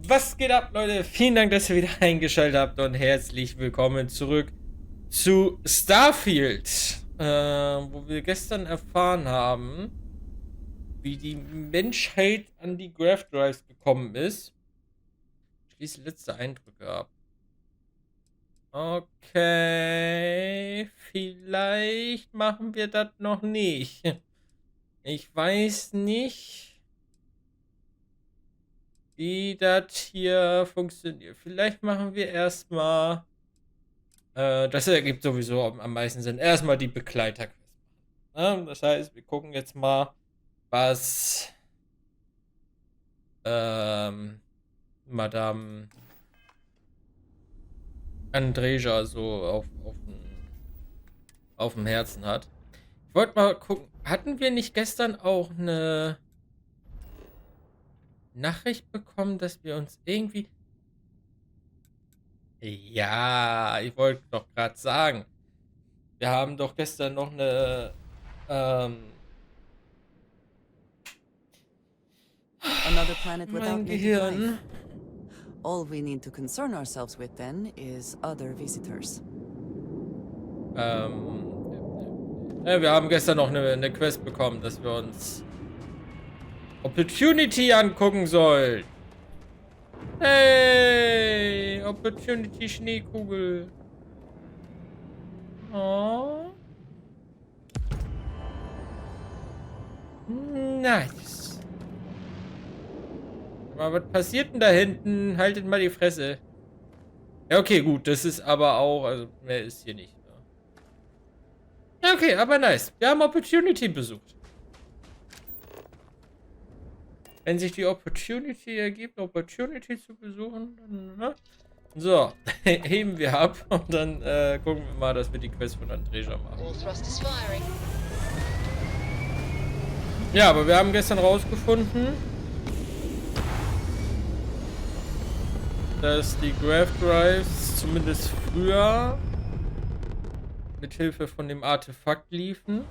Was geht ab, Leute? Vielen Dank, dass ihr wieder eingeschaltet habt und herzlich willkommen zurück zu Starfield, wo wir gestern erfahren haben, wie die Menschheit an die Graph Drives gekommen ist. Schließe letzte Eindrücke ab. Okay, vielleicht machen wir das noch nicht. Ich weiß nicht, wie das hier funktioniert. Vielleicht machen wir erstmal, das ergibt sowieso am meisten Sinn, erstmal die Begleiterquest machen. Ja, das heißt, wir gucken jetzt mal, was Madame Andrejas so auf dem Herzen hat. Ich wollte mal gucken, hatten wir nicht gestern auch eine Nachricht bekommen, dass wir uns irgendwie... Ja, ich wollte doch gerade sagen, wir haben doch gestern noch eine... Another planet without mein native Gehirn. life. All we need to concern ourselves with then is other visitors. Ja, wir haben gestern noch eine Quest bekommen, dass wir uns Opportunity angucken sollen. Hey, Opportunity Schneekugel. Oh. Nice. Aber was passiert denn da hinten? Haltet mal die Fresse. Ja, okay, gut. Das ist aber auch... Also, mehr ist hier nicht. Ne? Ja, okay, aber nice. Wir haben Opportunity besucht. Wenn sich die Opportunity ergibt, Opportunity zu besuchen, dann, ne? So, heben wir ab und dann gucken wir mal, dass wir die Quest von Andrejas machen. Ja, aber wir haben gestern rausgefunden, dass die Graph Drives zumindest früher mit Hilfe von dem Artefakt liefen.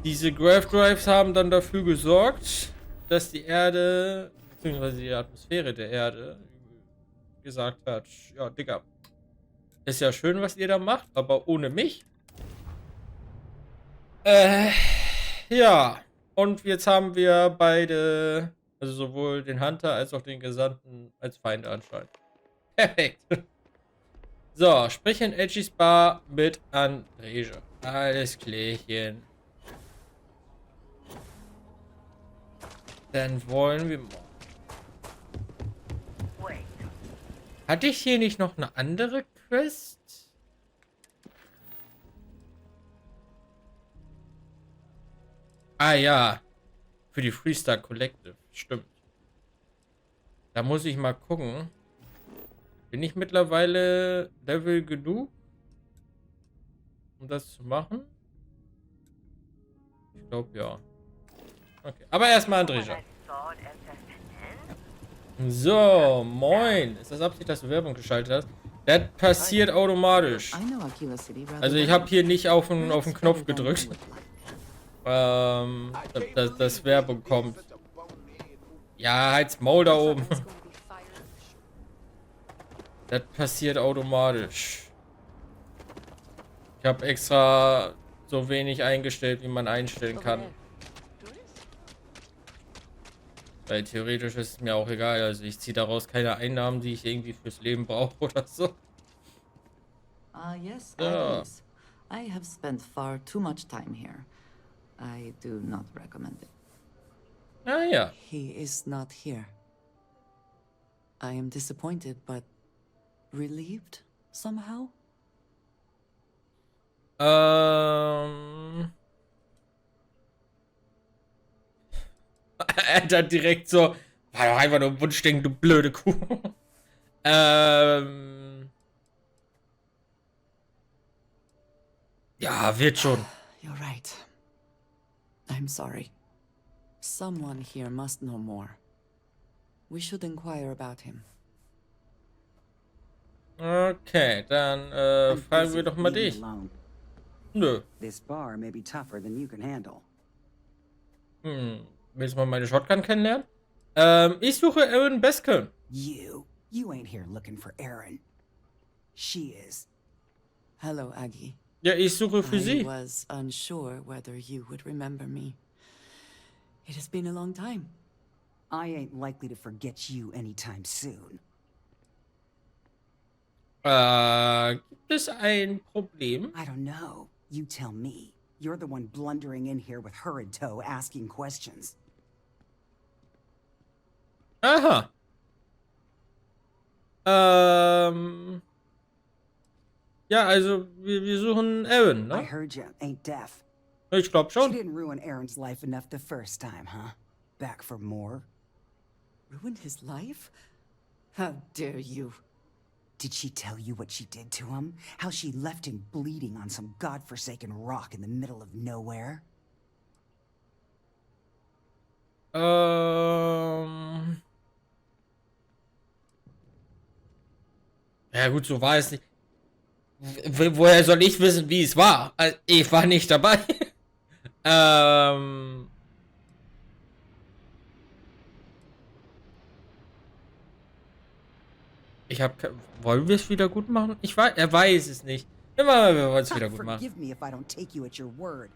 Diese Graph Drives haben dann dafür gesorgt, dass die Erde, beziehungsweise die Atmosphäre der Erde, gesagt hat, ja, Digga, ist ja schön, was ihr da macht, aber ohne mich. Ja, und jetzt haben wir beide, also sowohl den Hunter als auch den Gesandten als Feinde anscheinend. Perfekt. So, sprich in Edgys Bar mit Andrejas. Alles klärchen. Dann wollen wir mal. Hatte ich hier nicht noch eine andere Quest? Ah ja. Für die Freestyle Collective. Stimmt. Da muss ich mal gucken. Bin ich mittlerweile Level genug, um das zu machen? Ich glaube ja. Okay. Aber erstmal Andrejas. So, moin. Ist das Absicht, dass du Werbung geschaltet hast? Das passiert automatisch. Also ich habe hier nicht auf den Knopf gedrückt. Dass Werbung kommt. Ja, halt's Maul da oben. Das passiert automatisch. Ich habe extra so wenig eingestellt, wie man einstellen kann. Weil theoretisch ist es mir auch egal. Also ich ziehe daraus keine Einnahmen, die ich irgendwie fürs Leben brauche oder so. Yes, Ja. I have spent far too much time here. I do not recommend it. Ah ja. He is not here. I am disappointed, but relieved somehow. Er hat direkt so, war doch einfach nur ein Wunschdenken, du blöde Kuh. Ja, wird schon. You're right. I'm sorry. Someone here must know more. We should inquire about him. Okay, dann fragen wir doch mal dich. Nö. This bar may be tougher than you can handle. Willst du mal meine Shotgun kennenlernen? Ich suche Aaron Beske. You ain't here looking for Erin. She is. Hello, Aggie. Ja, ich suche für I sie. was unsure whether you would remember me. It has been a long time. I ain't likely to forget you anytime soon. Gibt es ein Problem? I don't know. You tell me. You're the one blundering in here with her in tow, asking questions. Aha. Ja, also wir suchen Aaron, I ne? heard you ain't deaf. Ich glaube She schon. didn't ruin Aaron's life enough the first time, huh? Back for more? Ruined his life? How dare you? Did she tell you what she did to him? How she left him bleeding on some godforsaken rock in the middle of nowhere? Ja gut, so war es nicht. Woher soll ich wissen, wie es war? Ich war nicht dabei. Ich habe. Wollen wir es wieder gut machen? Er weiß es nicht. Immer, wir wollen es wieder gut machen. Forgive me if I don't take you at your word.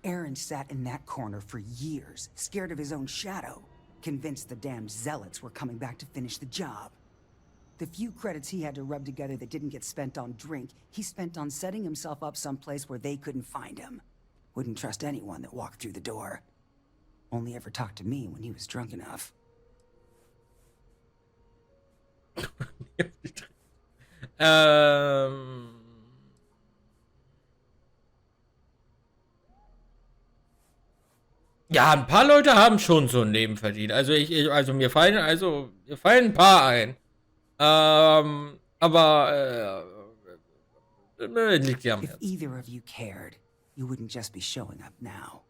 Aaron sat in that corner for years, scared of his own shadow, convinced the damn zealots were coming back to finish the job. The few credits he had to rub together that didn't get spent on drink, he spent on setting himself up someplace where they couldn't find him. Wouldn't trust anyone that walked through the door. Only ever talked to me when he was drunk enough. Ja, ein paar Leute haben schon so ein Leben verdient. Also mir fallen ein paar ein. Aber liegt ja am If Herzen. either of you cared, you wouldn't just be showing up now.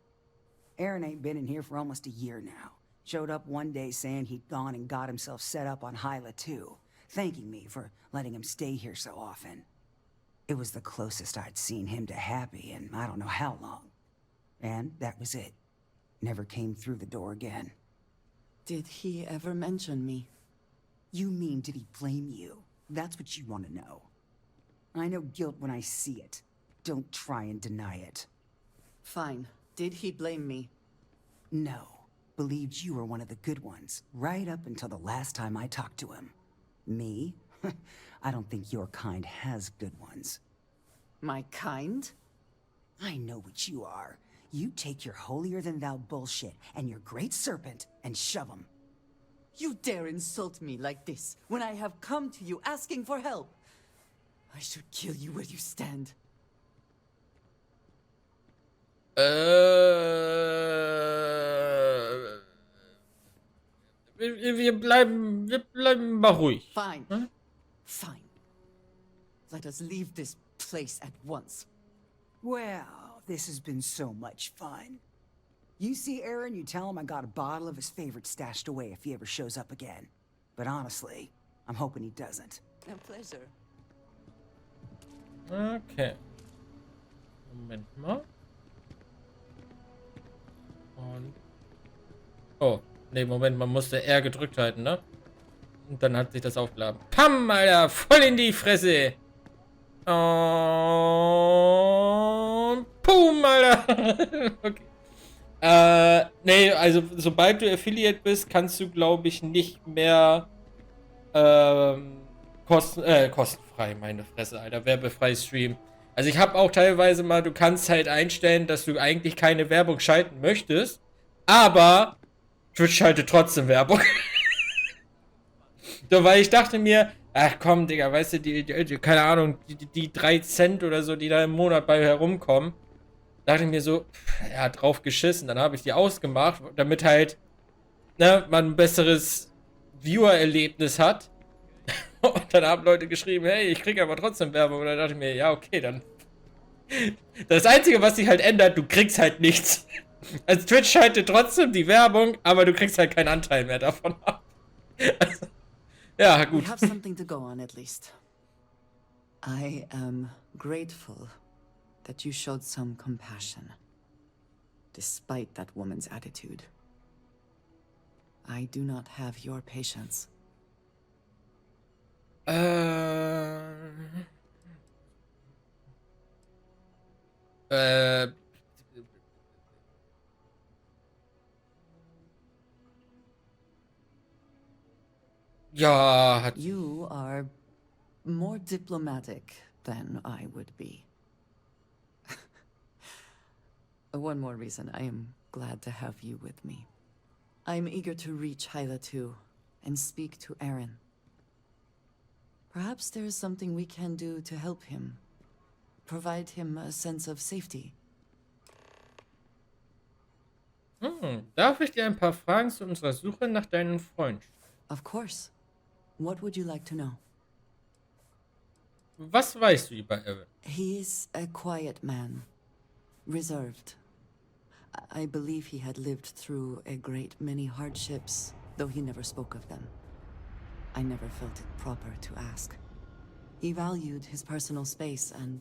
Aaron ain't been in here for almost a year now. Showed up one day saying he'd gone and got himself set up on Hyla too, thanking me for letting him stay here so often. It was the closest I'd seen him to happy in I don't know how long. And that was it. Never came through the door again. Did he ever mention me? You mean, did he blame you? That's what you want to know. I know guilt when I see it. Don't try and deny it. Fine. Did he blame me? No. Believed you were one of the good ones, right up until the last time I talked to him. Me? I don't think your kind has good ones. My kind? I know what you are. You take your holier-than-thou bullshit and your great serpent and shove 'em. You dare insult me like this when I have come to you asking for help. I should kill you where you stand. Wir bleiben mal ruhig. Fine. Hm? Fine. Let us leave this place at once. Well, this has been so much fun. You see Aaron, you tell him I got a bottle of his favorite stashed away if he ever shows up again. But honestly, I'm hoping he doesn't. A pleasure. Okay. Moment mal. Und. Oh, ne, Moment, man musste R gedrückt halten, ne? Und dann hat sich das aufgeladen. Pam, Alter, voll in die Fresse. Und. Pum, Alter. Okay. Nee, also sobald du Affiliate bist, kannst du, glaube ich, nicht mehr kostenfrei, meine Fresse, Alter, werbefrei streamen. Also ich habe auch teilweise mal, du kannst halt einstellen, dass du eigentlich keine Werbung schalten möchtest, aber Twitch schaltet trotzdem Werbung. So, weil ich dachte mir, ach komm, Digga, weißt du, keine Ahnung, die 3 Cent oder so, die da im Monat bei herumkommen, dachte ich mir so, er hat drauf geschissen. Dann habe ich die ausgemacht, damit halt, ne, man ein besseres Viewer-Erlebnis hat. Und dann haben Leute geschrieben, hey, ich kriege aber trotzdem Werbung. Und dann dachte ich mir, ja, okay, dann. Das Einzige, was sich halt ändert, du kriegst halt nichts. Also Twitch schaltet trotzdem die Werbung, aber du kriegst halt keinen Anteil mehr davon ab. Also, ja, gut. We have something to go on at least. I am grateful that you showed some compassion, despite that woman's attitude. I do not have your patience. Äh, ja, hat You are more diplomatic than I would be. One more reason I am glad to have you with me. I'm eager to reach Hyla too, and speak to Aaron. Perhaps there is something we can do to help him. Provide him a sense of safety. Darf ich dir ein paar Fragen zu unserer Suche nach deinem Freund stellen? Of course. What would you like to know? Was weißt du über Aaron? He is a quiet man. Reserved. I believe he had lived through a great many hardships, though he never spoke of them. I never felt it proper to ask. He valued his personal space and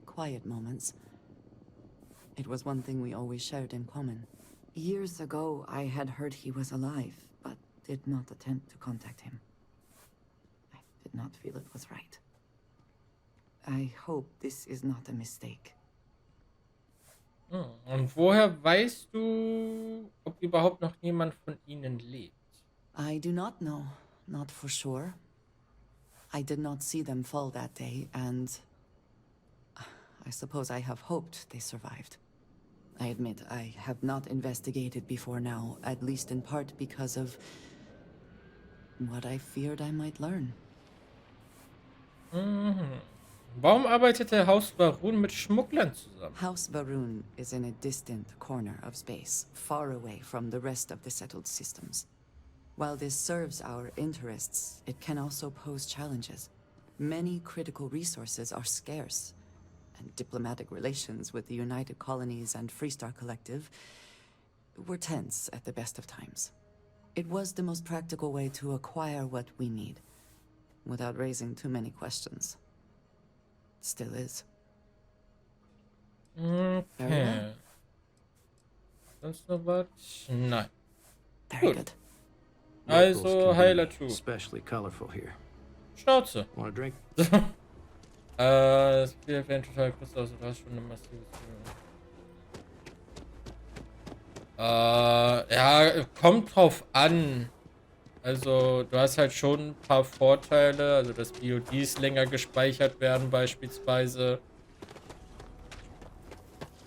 quiet moments. It was one thing we always shared in common. Years ago, I had heard he was alive, but did not attempt to contact him. I did not feel it was right. I hope this is not a mistake. Und woher weißt du, ob überhaupt noch jemand von ihnen lebt? I do not know, not for sure. I did not see them fall that day, and I suppose I have hoped they survived. I admit I have not investigated before now, at least in part because of what I feared I might learn. Warum arbeitet der Haus Baron mit Schmugglern zusammen? House Varun is in a distant corner of space, far away from the rest of the settled systems. While this serves our interests, it can also pose challenges. Many critical resources are scarce, and diplomatic relations with the United Colonies and Freestar Collective were tense at the best of times. It was the most practical way to acquire what we need, without raising too many questions. Still is. Very Okay. well. Sonst noch was? Nein. Very Gut. good. Also, Locals can Heiler be tu. especially colorful here. Schnauze. Want a drink? Das Spiel wäre total kurz aus, du hast schon eine massive ja, kommt drauf an. Also, du hast halt schon ein paar Vorteile, also dass BODs länger gespeichert werden beispielsweise.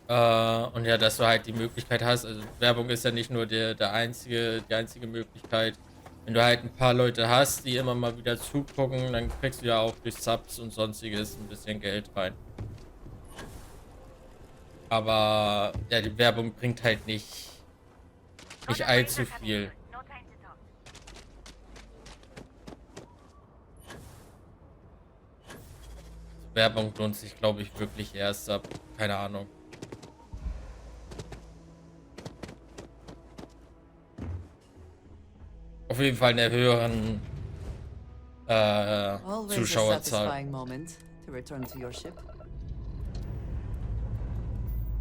Und ja, dass du halt die Möglichkeit hast, also Werbung ist ja nicht nur die einzige Möglichkeit. Wenn du halt ein paar Leute hast, die immer mal wieder zugucken, dann kriegst du ja auch durch Subs und sonstiges ein bisschen Geld rein. Aber ja, die Werbung bringt halt nicht allzu viel. Werbung lohnt sich, glaube ich, wirklich erst ab, keine Ahnung. Auf jeden Fall in der höheren Always a Zuschauerzahl. satisfying moment to return to your ship.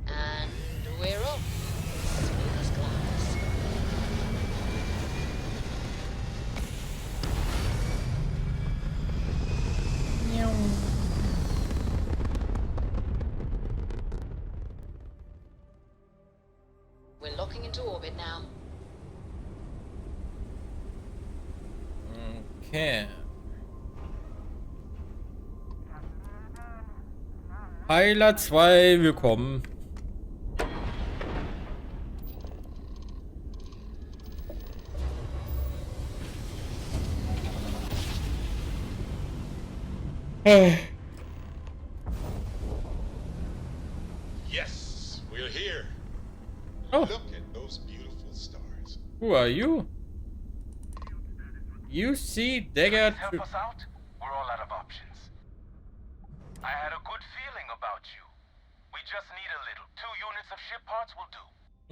And we're off. Smooth as glass. We're locking into orbit now. Okay. Heiler 2, willkommen. Yes, we're here. Oh. Look at those beautiful stars. Who are you? You see Dagger. Help us out? We're all out of options. I had a good feeling about you. We just need a little. 2 units of ship parts will do.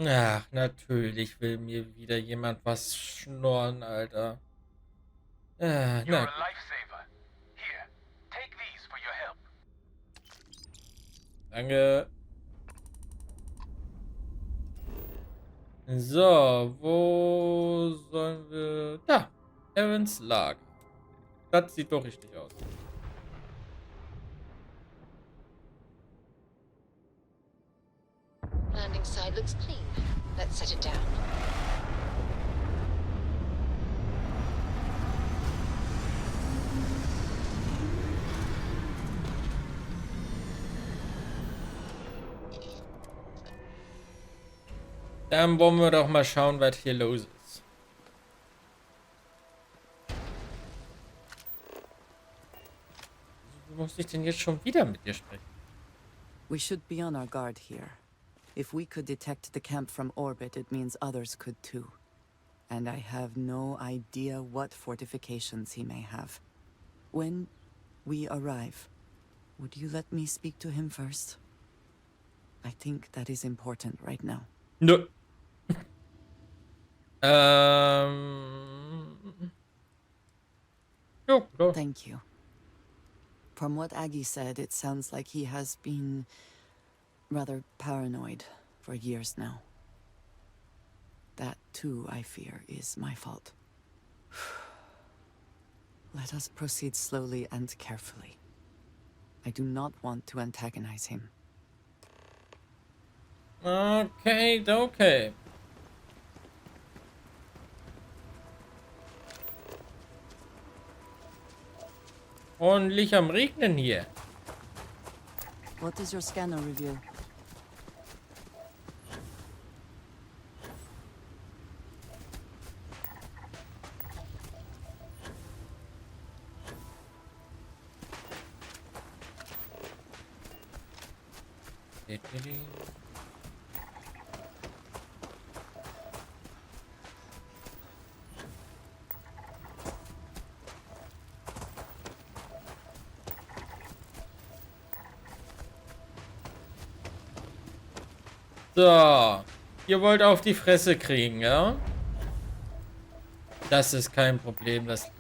Ach, natürlich will mir wieder jemand was schnorren, Alter. You're Na, a lifesaver. Here, take these for your help. danke. So, wo sollen wir... Da, Aarons Lager. Das sieht doch richtig aus. Landing side looks clean. Let's set it down. Dann wollen wir doch mal schauen, was hier los ist. Wie muss ich denn jetzt schon wieder mit dir sprechen? We should be on our guard here. If we could detect the camp from orbit, it means others could too. And I have no idea what fortifications he may have. When we arrive, would you let me speak to him first? I think that is important right now. Nö. Jo, doch. Thank you. From what Aggie said, it sounds like he has been rather paranoid for years now. That, too, I fear, is my fault. Let us proceed slowly and carefully. I do not want to antagonize him. Okay, okay. Ordentlich am Regnen hier. What does your scanner reveal? So, ihr wollt auf die Fresse kriegen, ja? Das ist kein Problem, das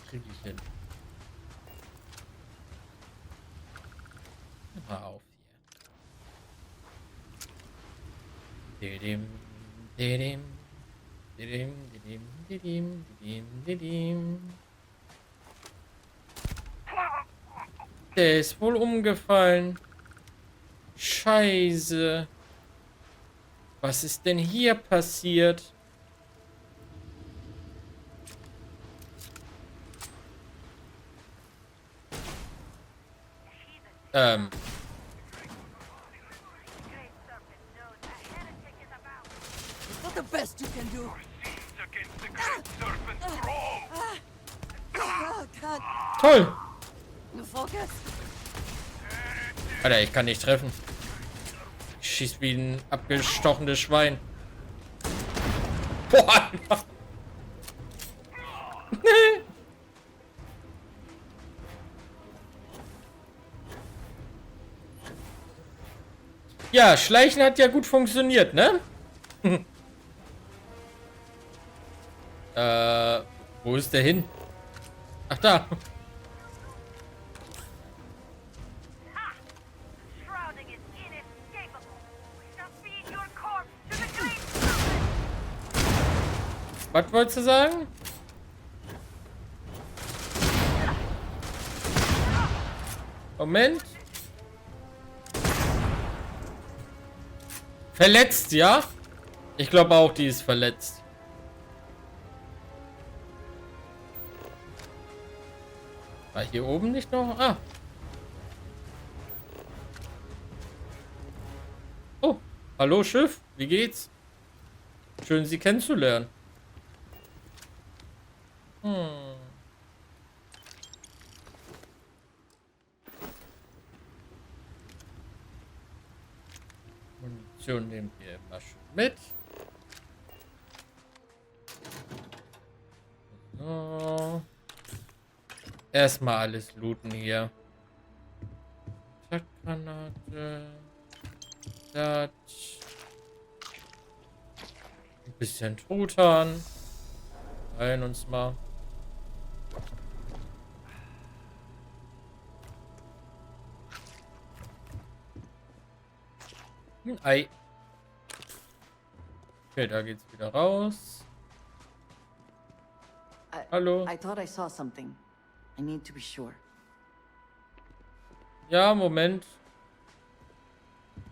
kriege ich hin. Mal auf hier. Didim, didim, didim, didim, didim, didim, didim. Der ist wohl umgefallen. Scheiße. Was ist denn hier passiert? Not the best you can do. Oh, God. Toll! Focus. Alter, ich kann nicht treffen. Ich schieß wie ein abgestochenes Schwein. Boah! Ja, Schleichen hat ja gut funktioniert, ne? Wo ist der hin? Ach, da. Was wolltest du sagen? Moment. Verletzt, ja? Ich glaube auch, die ist verletzt. War hier oben nicht noch? Ah. Oh, hallo Schiff, wie geht's? Schön, Sie kennenzulernen. Munition nehmen wir immer schön mit. So. Erstmal alles looten hier. Taktgranate. Das. Ein bisschen Truthahn. Heilen uns mal. Ein Ei. Okay, da geht's wieder raus. Hallo? I thought I saw something. I need to be sure. Ja, Moment.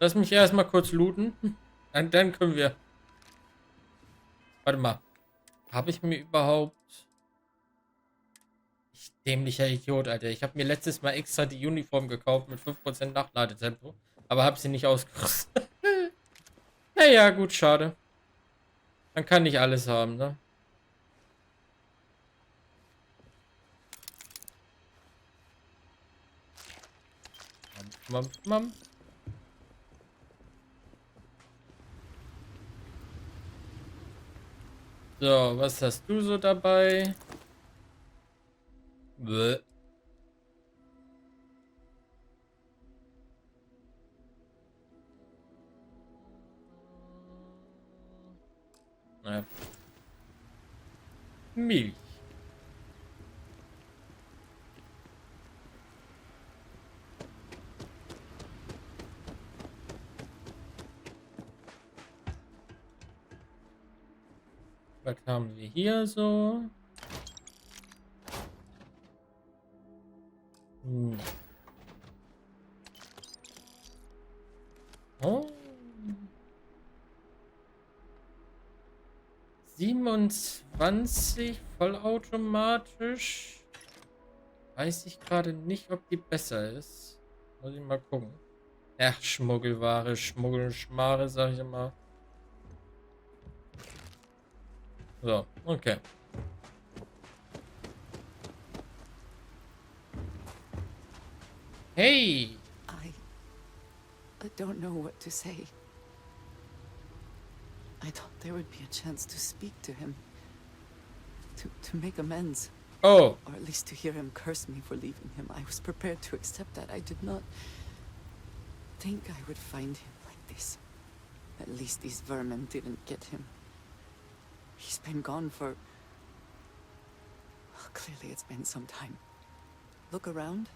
Lass mich erstmal kurz looten. Dann können wir. Warte mal. Habe ich mir überhaupt. Ich dämlicher Idiot, Alter. Ich habe mir letztes Mal extra die Uniform gekauft mit 5% Nachladetempo. Aber habe sie nicht ausgerüstet. Naja, gut, schade. Man kann nicht alles haben, ne? Mampf, mampf. So, was hast du so dabei? Bäh. Naja. Milch. Was haben wir hier so? Hm. Oh. 27 vollautomatisch. Weiß ich gerade nicht, ob die besser ist. Muss ich mal gucken. Ach, Schmuggelware, Schmuggelschmare, sag ich immer. So, okay. Hey! I don't know what to say. I thought there would be a chance to speak to him. To make amends. Oh! Or at least to hear him curse me for leaving him. I was prepared to accept that. I did not think I would find him like this. At least these vermin didn't get him. He's been gone for... Well, clearly it's been some time. Look around.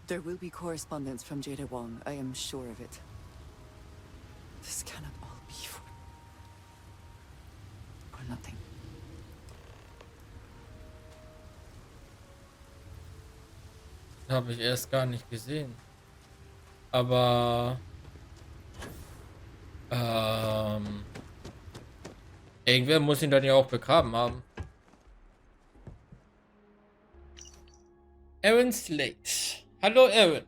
There will be correspondence from Jada Wong. I am sure of it. This cannot all be for nothing. Habe ich erst gar nicht gesehen. Aber... Irgendwer muss ihn dann ja auch begraben haben. Aaron Slate. Hallo Aaron.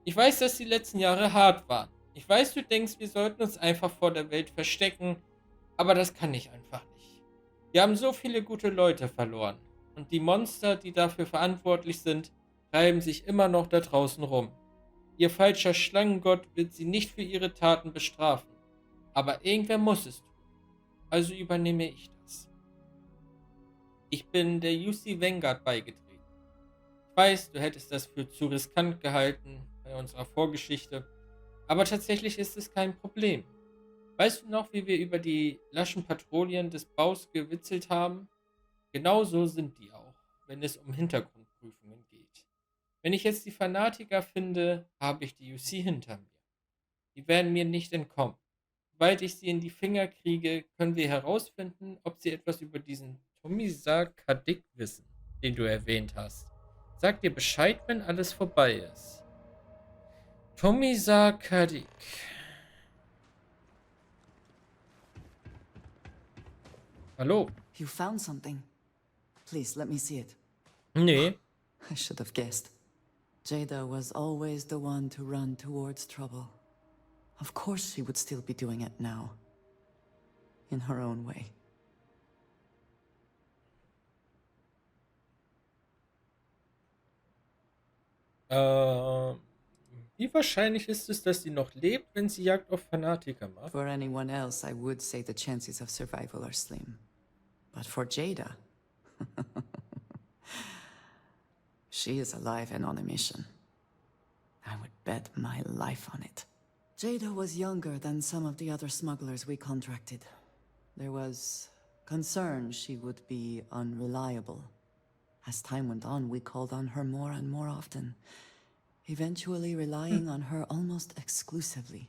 Ich weiß, dass die letzten Jahre hart waren. Ich weiß, du denkst, wir sollten uns einfach vor der Welt verstecken. Aber das kann ich einfach nicht. Wir haben so viele gute Leute verloren. Und die Monster, die dafür verantwortlich sind, treiben sich immer noch da draußen rum. Ihr falscher Schlangengott wird sie nicht für ihre Taten bestrafen. Aber irgendwer muss es tun. Also übernehme ich das. Ich bin der UC Vanguard beigetreten. Ich weiß, du hättest das für zu riskant gehalten bei unserer Vorgeschichte. Aber tatsächlich ist es kein Problem. Weißt du noch, wie wir über die laschen Patrouillen des Baus gewitzelt haben? Genauso sind die auch, wenn es um Hintergrundprüfungen geht. Wenn ich jetzt die Fanatiker finde, habe ich die UC hinter mir. Die werden mir nicht entkommen. Sobald ich sie in die Finger kriege, können wir herausfinden, ob sie etwas über diesen Tomisa Kadik wissen, den du erwähnt hast. Sag dir Bescheid, wenn alles vorbei ist. Tomisa Kadik. Hallo. You found something. Please, let me see it. Nee. I should have guessed. Jada was always the one to run towards trouble. Of course she would still be doing it now. In her own way. Wie wahrscheinlich ist es, dass sie noch lebt, wenn sie Jagd auf Fanatiker macht? For anyone else, I would say the chances of survival are slim. But for Jada... she is alive and on a mission. I would bet my life on it. Jada was younger than some of the other smugglers we contracted. There was concern she would be unreliable. As time went on, we called on her more and more often, eventually relying on her almost exclusively.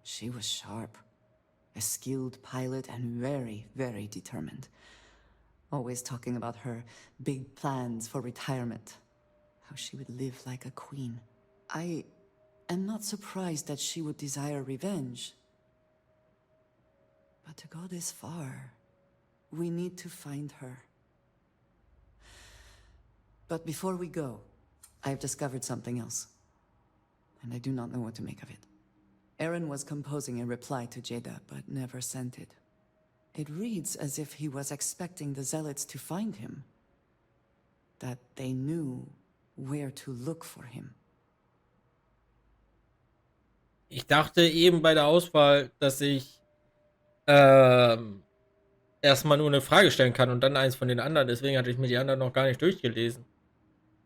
She was sharp, A skilled pilot and very, very determined. Always talking about her big plans for retirement. How she would live like a queen. I am not surprised that she would desire revenge. But to go this far, we need to find her. But before we go, I've discovered something else. And I do not know what to make of it. Aaron was composing a reply to Jada, but never sent it. It reads as if he was expecting the Zealots to find him. That they knew where to look for him. Ich dachte eben bei der Auswahl, dass ich erstmal nur eine Frage stellen kann und dann eins von den anderen. Deswegen hatte ich mir die anderen noch gar nicht durchgelesen.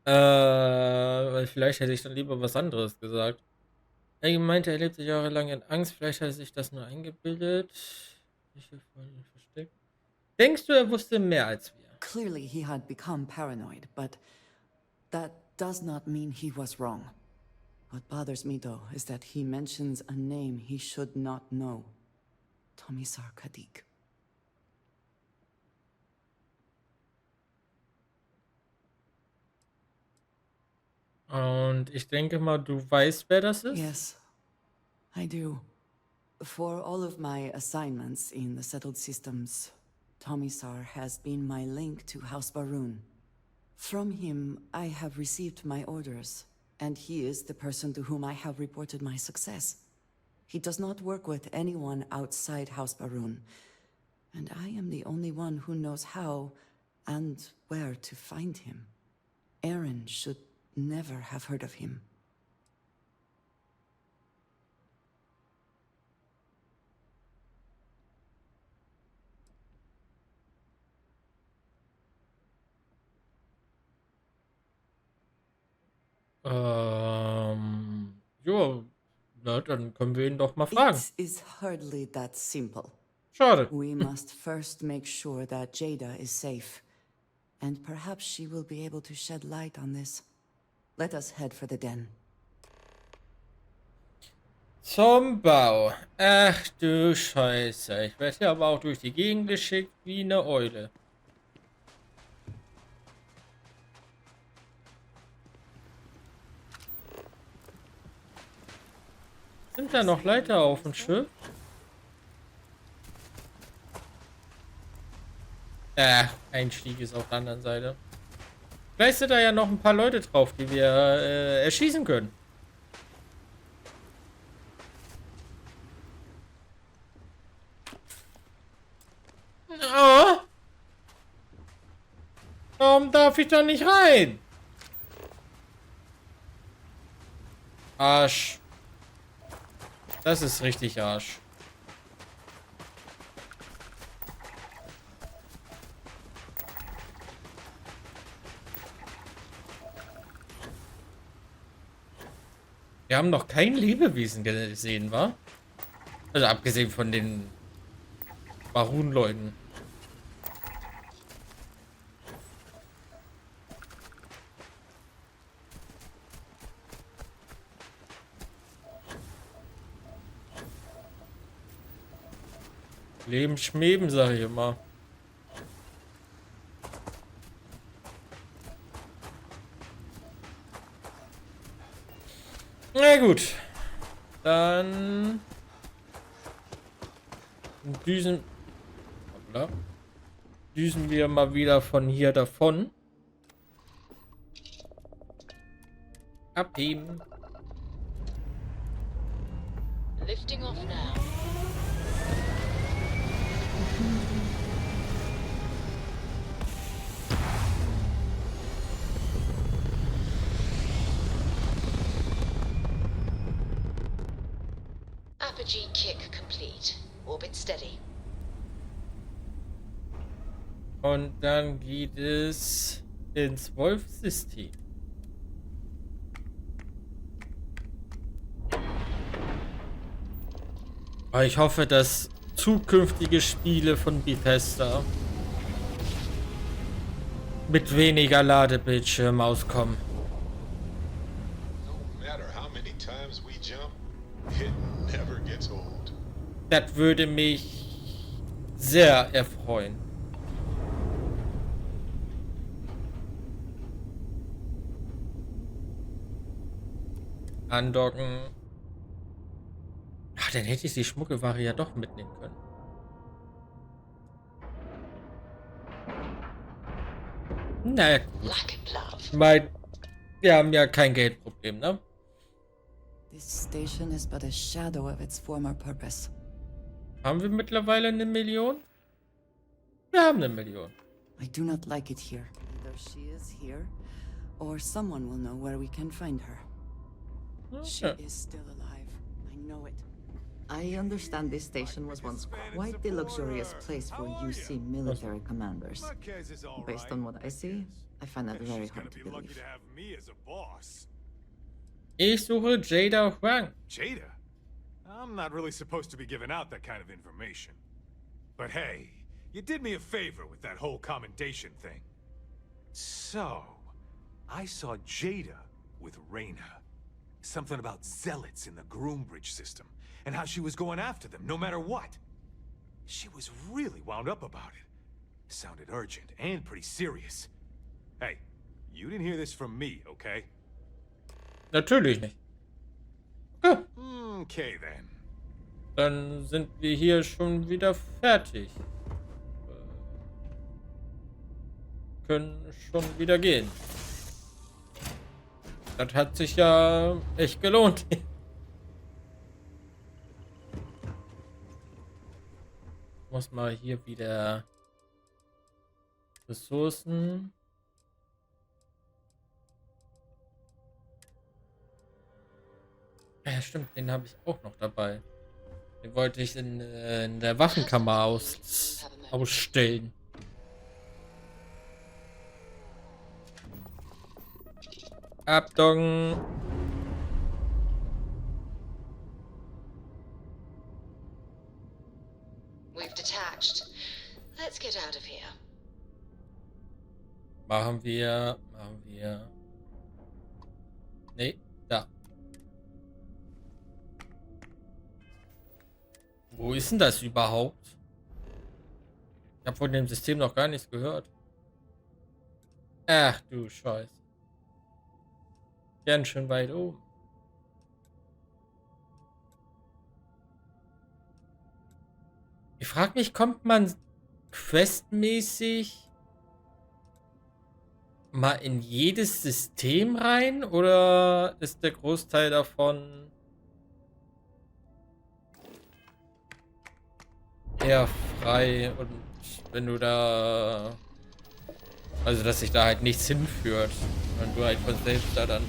Weil vielleicht hätte ich dann lieber was anderes gesagt. Er meinte, er lebte jahrelang in Angst. Vielleicht hat er sich das nur eingebildet. Ich will vor ihm versteckt. Denkst du, er wusste mehr als wir? Clearly he had become paranoid, but that does not mean he was wrong. What bothers me though is that he mentions a name he should not know. Tomisar Kadik. Und ich denke mal, du weißt, wer das ist? Yes, I do. For all of my assignments in the settled systems, Tomisar has been my link to House Barun. From him, I have received my orders, and he is the person to whom I have reported my success. He does not work with anyone outside House Barun, and I am the only one who knows how and where to find him. Aaron should never have heard of him. Ja, na, dann können wir ihn doch mal fragen. It is hardly that simple. Schade. We must first make sure that Jada is safe, and perhaps she will be able to shed light on this. Let us head for the den. Zum Bau. Ach du Scheiße. Ich werde hier aber auch durch die Gegend geschickt wie eine Eule. Sind da noch Leiter auf dem Schiff? Einstieg ist auf der anderen Seite. Vielleicht sind da ja noch ein paar Leute drauf, die wir erschießen können. Oh. Warum darf ich da nicht rein? Arsch. Das ist richtig Arsch. Wir haben noch kein Lebewesen gesehen, wa? Also abgesehen von den Barun-Leuten. Leben schmeben, sage ich immer. Na gut. Dann düsen wir mal wieder von hier davon. Abheben. Lifting off now. Apogee kick complete. Orbit steady. Und dann geht es ins Wolf-System. Aber ich hoffe, dass zukünftige Spiele von Bethesda mit weniger Ladebildschirm auskommen. No matter how many times we jump, it never gets old. Das würde mich sehr erfreuen. Andocken. Ach, dann hätte ich die Schmuggelware ja doch mitnehmen können. Na ja, gut. Wir haben ja kein Geldproblem, ne? This station is but a shadow of its former purpose. Haben wir mittlerweile 1 Million? Wir haben 1 Million. I do not like it here. Either she is here, or someone will know where we can find her. She Okay. is still alive. I know it. I understand this station was once quite the luxurious place for UC military commanders. Based on what I see, I find that very hard to believe. Ich suche Jada Huang. Jada? I'm not really supposed to be giving out that kind of information. But hey, you did me a favor with that whole commendation thing. So, I saw Jada with Reyna. Something about zealots in the Groombridge system, and how she was going after them no matter what. She was really wound up about it. Sounded urgent and pretty serious. Hey, you didn't hear this from me, okay? Natürlich nicht. Ja, Okay then. dann sind wir hier schon wieder fertig. Können schon wieder gehen. Das hat sich ja echt gelohnt. Muss mal hier wieder Ressourcen. Ja, stimmt, den habe ich auch noch dabei. Den wollte ich in der Waffenkammer ausstellen. Abdoggen. We've detached. Let's get out of here. Machen wir. Nee, da. Wo ist denn das überhaupt? Ich habe von dem System noch gar nichts gehört. Ach du Scheiße. Ganz schön weit oben. Ich frage mich, kommt man questmäßig mal in jedes System rein oder ist der Großteil davon eher frei und wenn du da, also dass sich da halt nichts hinführt, wenn du halt von selbst da dann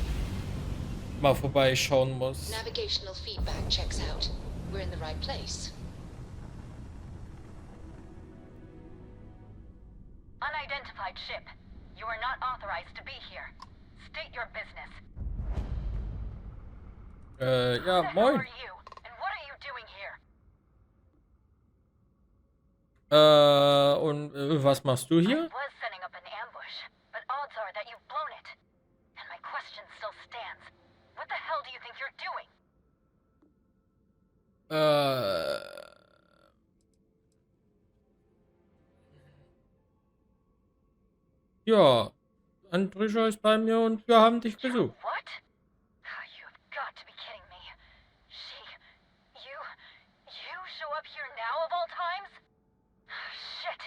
mal vorbeischauen musst. Navigational feedback checks out. We're in the right place. Unidentified ship. You are not authorized to be here. State your business. Ja, Who moin. are you? And what are you doing here? Und was machst du I hier? was setting up an ambush, but odds are that you've blown it. And my question still stands. What the hell do you think you're doing? Ja, Andrejas ist bei mir und wir haben dich gesucht. What? Oh, you have got to be kidding me. You show up here now of all times? Shit.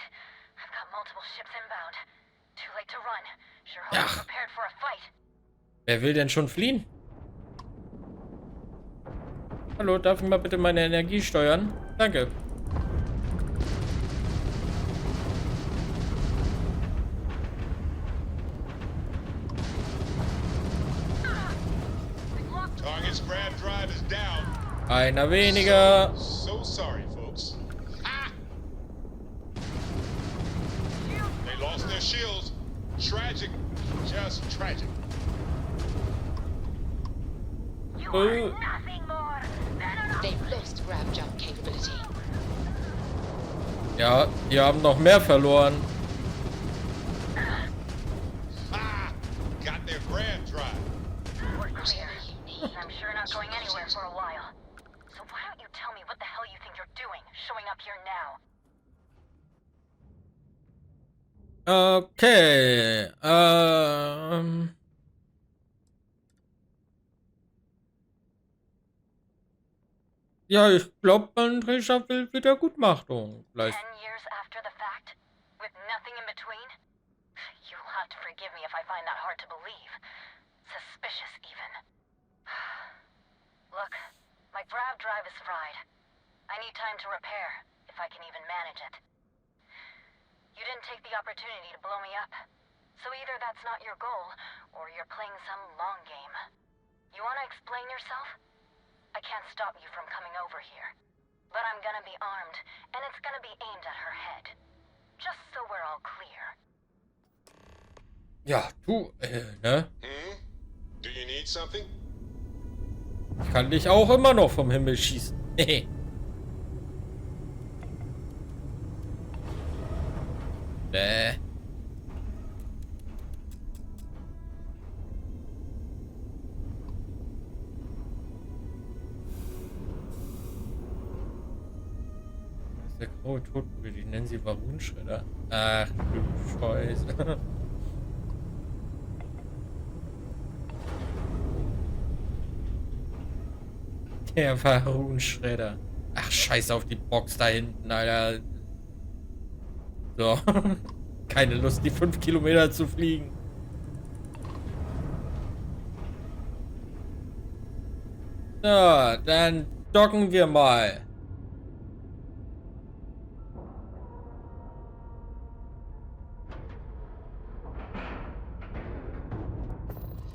I've got multiple ships inbound. Too late to run. Sure hope you're prepared for a fight. Wer will denn schon fliehen? Hallo, darf ich mal bitte meine Energie steuern? Danke. Target's grav drive is down. Einer weniger. So sorry, folks. Ah! They lost their shields. Tragic. Just tragic. Nothing more than an They've lost grab jump capability. Ja, die haben noch mehr verloren. Ah! Got their grav drive. We're clear. I'm sure not going anywhere for a while. So why don't you tell me what the hell you think you're doing? showing up here now. Okay. Ja, ich glaube, Andrejas will Wiedergutmachung leisten. 10 years after the fact? With nothing in between? You'll have to forgive me if I find that hard to believe. Suspicious, even. Look, my grab drive is fried. I need time to repair, if I can even manage it. You didn't take the opportunity to blow me up. So either that's not your goal, or you're playing some long game. You want to explain yourself? I can't stop you from coming over here. But I'm gonna be armed, and it's gonna be aimed at her head. Just so we're all clear. Ja, du, ne? Do you need something? Ich kann dich auch immer noch vom Himmel schießen. Bäh. Das ist der graue Todbügel, ich nenne sie Barunschredder. Ach du Scheiße. Der Barunschredder. Ach, scheiß auf die Box da hinten, Alter. So. Keine Lust, die 5 Kilometer zu fliegen. So, dann docken wir mal.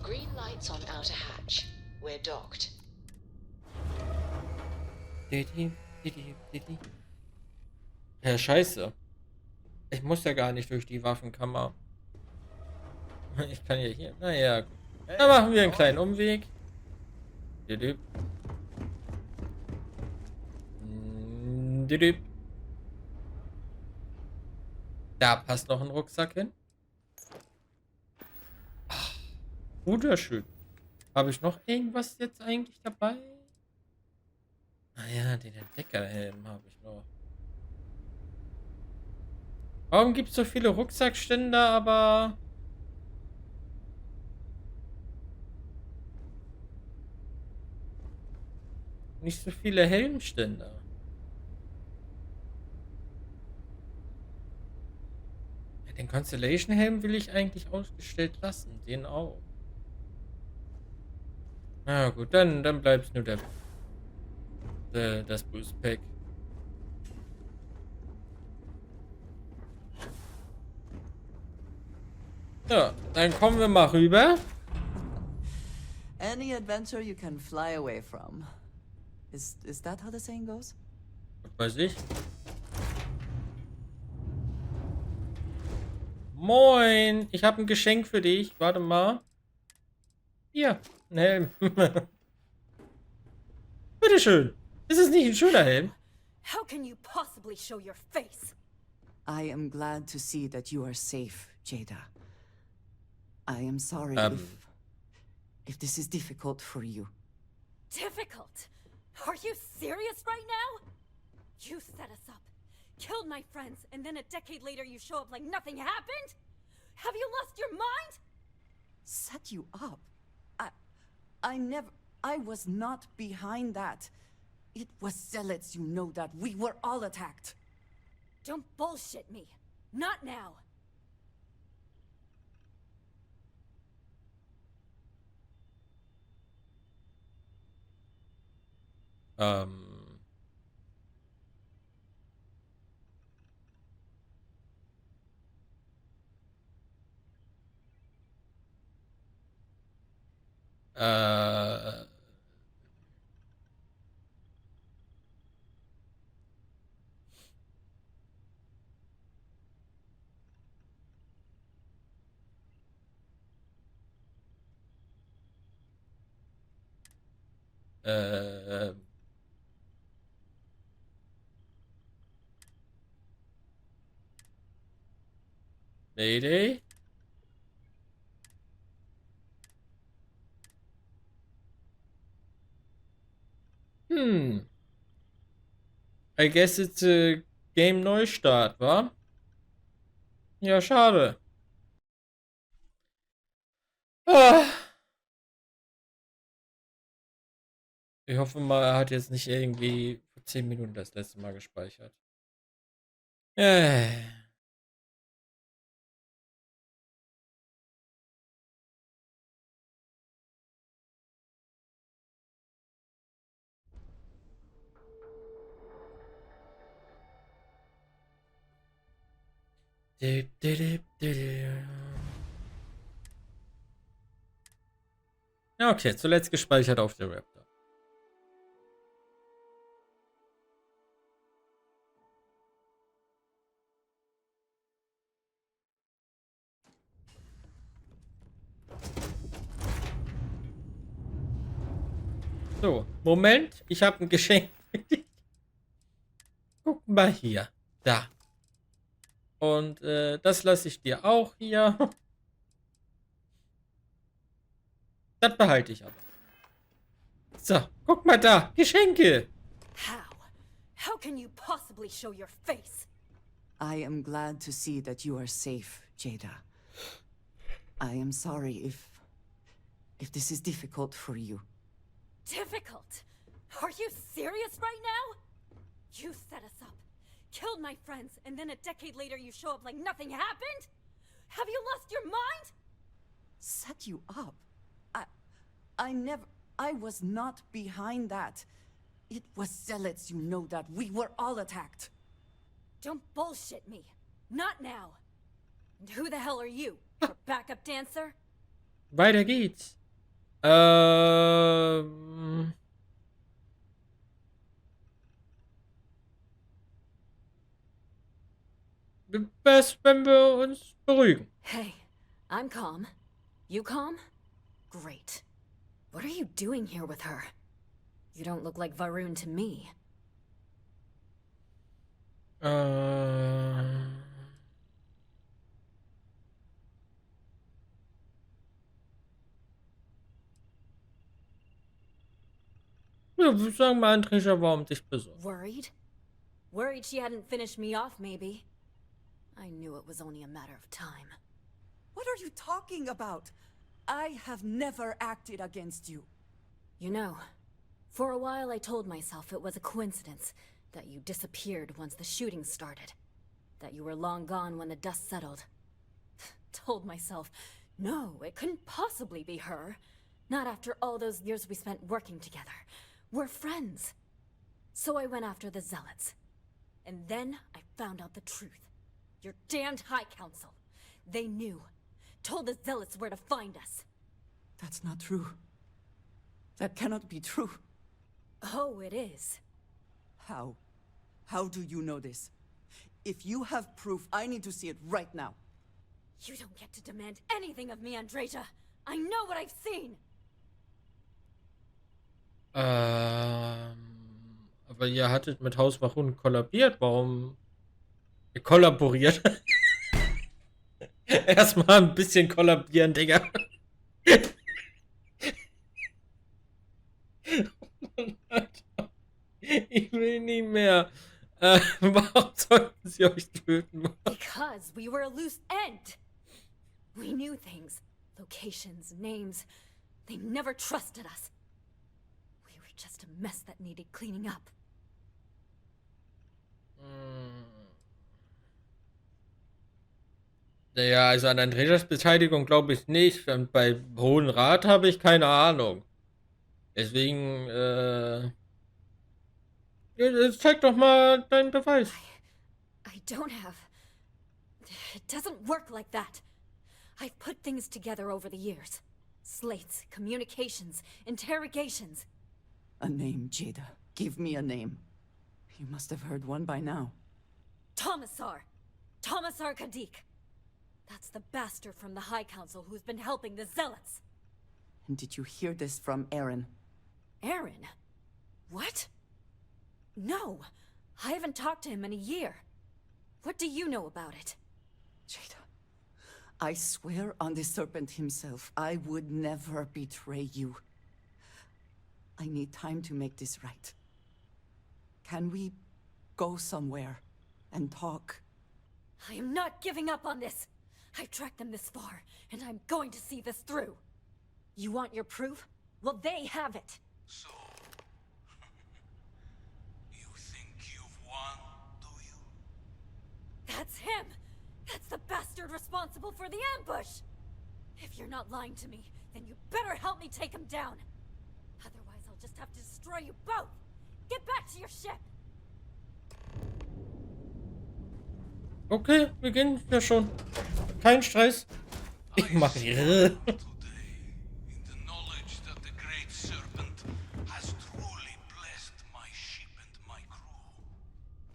Green lights on outer hatch. We're docked. Ja, scheiße. Ich muss ja gar nicht durch die Waffenkammer. Ich kann ja hier. Naja, gut. Dann machen wir einen kleinen Umweg. Didip. Didip. Da passt noch ein Rucksack hin. Ach, wunderschön. Habe ich noch irgendwas jetzt eigentlich dabei? Naja, den Entdeckerhelm habe ich noch. Warum gibt es so viele Rucksackständer, aber... nicht so viele Helmständer? Ja, den Constellation-Helm will ich eigentlich ausgestellt lassen. Den auch. Na gut, dann bleibt es nur das Boost Pack. So, dann kommen wir mal rüber. Any adventure you can fly away from. Is that how the saying goes? Was weiß ich. Moin, ich habe ein Geschenk für dich. Warte mal. Hier, ein Helm. Bitteschön. Ist es nicht ein schöner Helm? How can you possibly show your face? I am glad to see that you are safe, Jada. I am sorry if this is difficult for you. Difficult? Are you serious right now? You set us up, killed my friends, and then a decade later you show up like nothing happened? Have you lost your mind? Set you up? I was not behind that. It was zealots, you know that. We were all attacked. Don't bullshit me. Not now. Mayday? I guess it's a Game Neustart, wa? Ja, schade. Ah. Ich hoffe mal, er hat jetzt nicht irgendwie vor 10 Minuten das letzte Mal gespeichert. Äh. Ja, okay, zuletzt gespeichert auf der Raptor. So, Moment, ich habe ein Geschenk für dich. Guck mal hier, da. Und das lasse ich dir auch hier. Das behalte ich aber. So, guck mal da, Geschenke. How? How can you possibly show your face? I am glad to see that you are safe, Jada. I am sorry if this is difficult for you. Difficult? Are you serious right now? You set us up, killed my friends, and then a decade later you show up like nothing happened? Have you lost your mind? Set you up? I was not behind that. It was zealots, you know that. We were all attacked. Don't bullshit me. Not now. And who the hell are you? Your backup dancer? Weiter geht's. Best, wenn wir uns beruhigen. Hey, I'm calm. You calm? Great. What are you doing here with her? You don't look like Varun to me. Ja, wir sagen mal, Andrejas, warum dich besorgt. Worried? Worried she hadn't finished me off, maybe. I knew it was only a matter of time. What are you talking about? I have never acted against you. You know, for a while I told myself it was a coincidence that you disappeared once the shooting started. That you were long gone when the dust settled. Told myself, no, it couldn't possibly be her. Not after all those years we spent working together. We're friends. So I went after the zealots. And then I found out the truth. Your damned High Council. They knew. Told the zealots where to find us. That's not true. That cannot be true. Oh, it is. How? How do you know this? If you have proof, I need to see it right now. You don't get to demand anything of me, Andreja. I know what I've seen. Aber ihr hattet mit Haus Machern kollabiert. Warum? Ihr kollaboriert. Erstmal ein bisschen kollabieren, Digga. Ich will nicht mehr. Warum sollten sie euch töten? Because we were a loose end. We knew things. Locations, names. They never trusted us. We were just a mess that needed cleaning up. Naja, also an Andrejas Beteiligung glaube ich nicht. Und bei Hohen Rat habe ich keine Ahnung. Deswegen, zeig doch mal deinen Beweis. I don't have. It doesn't work like that. I've put things together over the years. Slates, communications, interrogations. A name, Jada. Give me a name. You must have heard one by now. Tomasar. Tomasar Kadik. That's the bastard from the High Council who's been helping the zealots. And did you hear this from Aaron? Aaron? What? No. I haven't talked to him in a year. What do you know about it? Jada, I swear on the serpent himself, I would never betray you. I need time to make this right. Can we go somewhere and talk. I am not giving up on this. I've tracked them this far, and I'm going to see this through. You want your proof? Well, they have it. So, you think you've won, do you? That's him! That's the bastard responsible for the ambush! If you're not lying to me, then you better help me take him down. Otherwise, I'll just have to destroy you both. Get back to your ship! Okay, wir gehen ja schon. Kein Stress. Ich mach hier.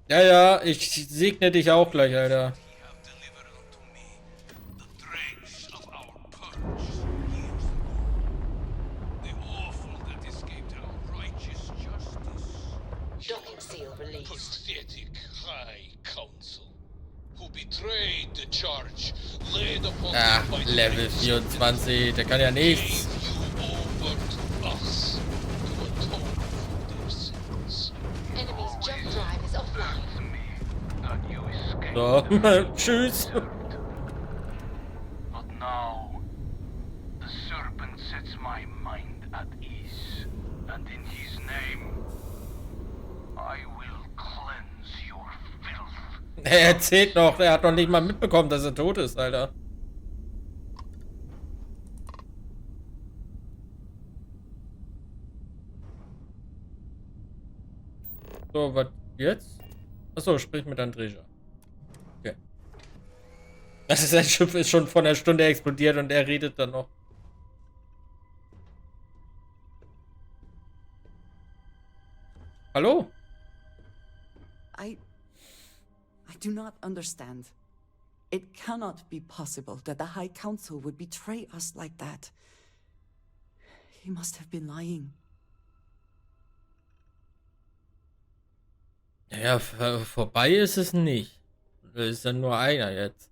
Ja, ja, ich segne dich auch gleich, Alter. Docking seal released. Pathetic High Council, who betrayed the charge laid upon Ach, them by Level 24, der kann ja nichts. you over to us to atone for their sins. Enemy's jump drive is offline. So, tschüss. But now, the serpent sets my mind at ease, and in his name, I will cleanse your filth. Er erzählt noch, er hat noch nicht mal mitbekommen, dass er tot ist, Alter. So, was jetzt? Achso, sprich mit Andrejas. Okay. Also sein Schiff ist schon vor einer Stunde explodiert und er redet dann noch. Hallo? I do not understand. It cannot be possible that the High Council would betray us like that. He must have been lying. Ja, vorbei ist es nicht. Es ist dann nur einer jetzt.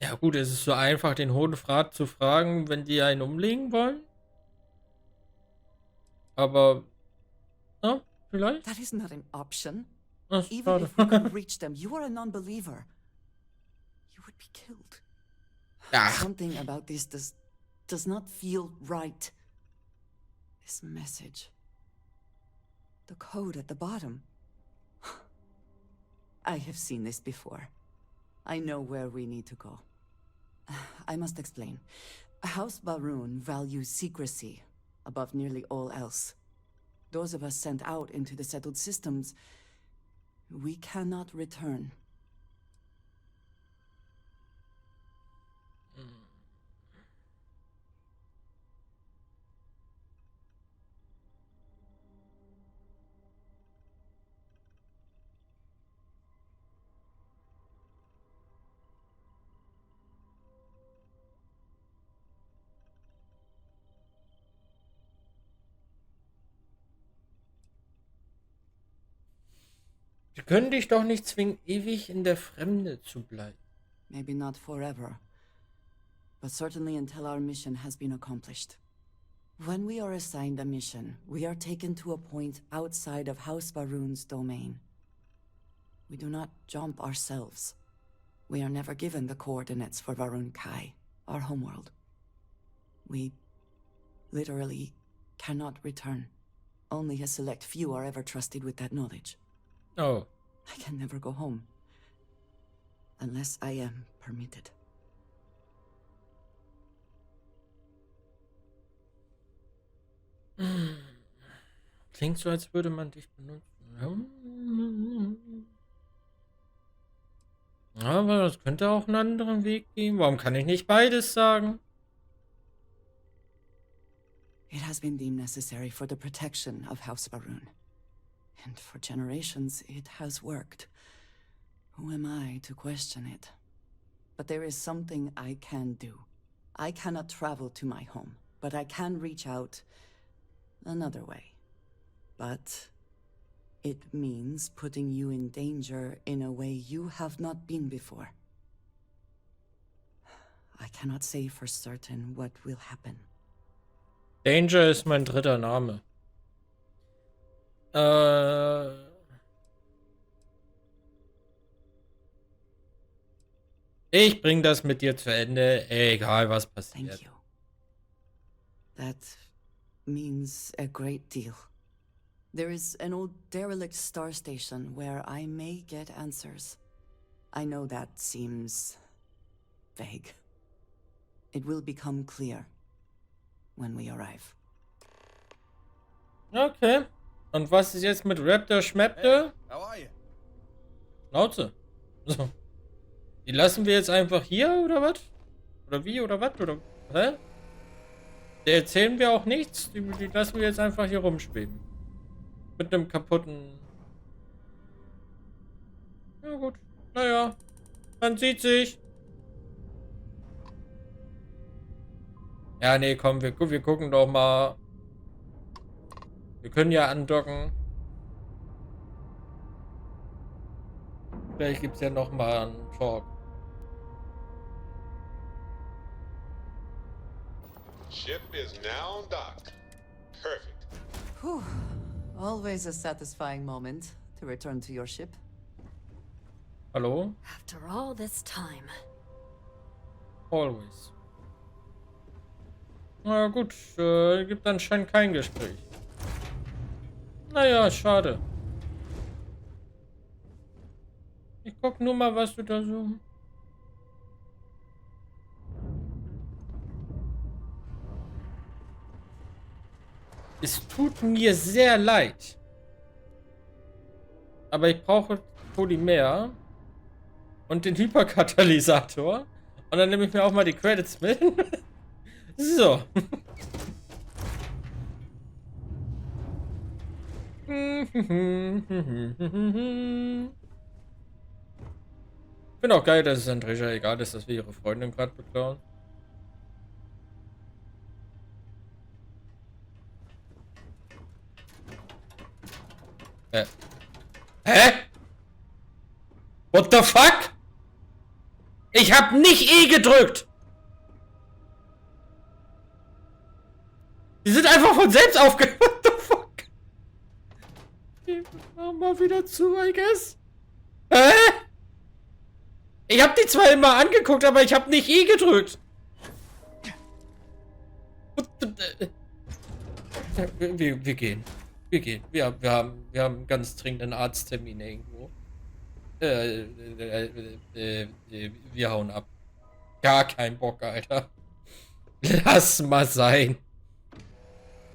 Ja gut, es ist so einfach, den Hodenfrat zu fragen, wenn die einen umlegen wollen. Aber, ja, vielleicht? That is not an option. Ach, Even schade. if we could reach them, you are a non-believer. You would be killed. Ach, Something about this does not feel right. This message. The code at the bottom. I have seen this before. I know where we need to go. I must explain. House Baroon values secrecy above nearly all else. Those of us sent out into the settled systems, we cannot return. wir können dich doch nicht zwingen, ewig in der Fremde zu bleiben. Maybe not forever, but certainly until our mission has been accomplished. When we are assigned a mission, we are taken to a point outside of House Baroon's domain. We do not jump ourselves. We are never given the coordinates for Varun Kai, our homeworld. We literally cannot return. Only a select few are ever trusted with that knowledge. Oh. I can never go home. Unless I am permitted. Klingt so, als würde man dich benutzen. Aber das könnte auch einen anderen Weg geben. Warum kann ich nicht beides sagen? It has been deemed necessary for the protection of House Baroon. And for generations, it has worked. Who am I to question it? But there is something I can do. I cannot travel to my home, but I can reach out another way. But it means putting you in danger in a way you have not been before. I cannot say for certain what will happen. Danger ist mein dritter Name. Ich bring das mit dir zu Ende, egal was passiert. Thank you. That means a great deal. There is an old derelict star station where I may get answers. I know that seems vague. It will become clear when we arrive. Okay. Und was ist jetzt mit Raptor Schmaptor? How are you? Schnauze. So. Die lassen wir jetzt einfach hier, oder was? Oder wie, oder was? Oder, hä? Der erzählen wir auch nichts. Die lassen wir jetzt einfach hier rumschweben. Mit einem kaputten... Ja gut. Naja. Man sieht sich. Ja, nee, komm, wir gucken doch mal. Wir können ja andocken. Vielleicht gibt es ja noch mal einen Talk. Ship is now docked. Perfect. Whew. Always a satisfying moment to return to your ship. Hallo? After all this time. Always. Na gut, gibt anscheinend kein Gespräch. Naja, schade. Ich guck nur mal, was du da so... Es tut mir sehr leid. Aber ich brauche Polymer und den Hyperkatalysator. Und dann nehme ich mir auch mal die Credits mit. So. Ich finde auch geil, dass es Andrejas egal ist, dass wir ihre Freundin gerade beklauen. Hä? What the fuck? Ich hab nicht E gedrückt! Die sind einfach von selbst aufgehört. What the fuck? Die machen mal wieder zu, I guess. Hä? Ich hab die zwar immer angeguckt, aber ich hab nicht E gedrückt. Wir gehen. Wir gehen. Wir haben einen ganz dringenden Arzttermin irgendwo. Wir hauen ab. Gar kein Bock, Alter. Lass mal sein.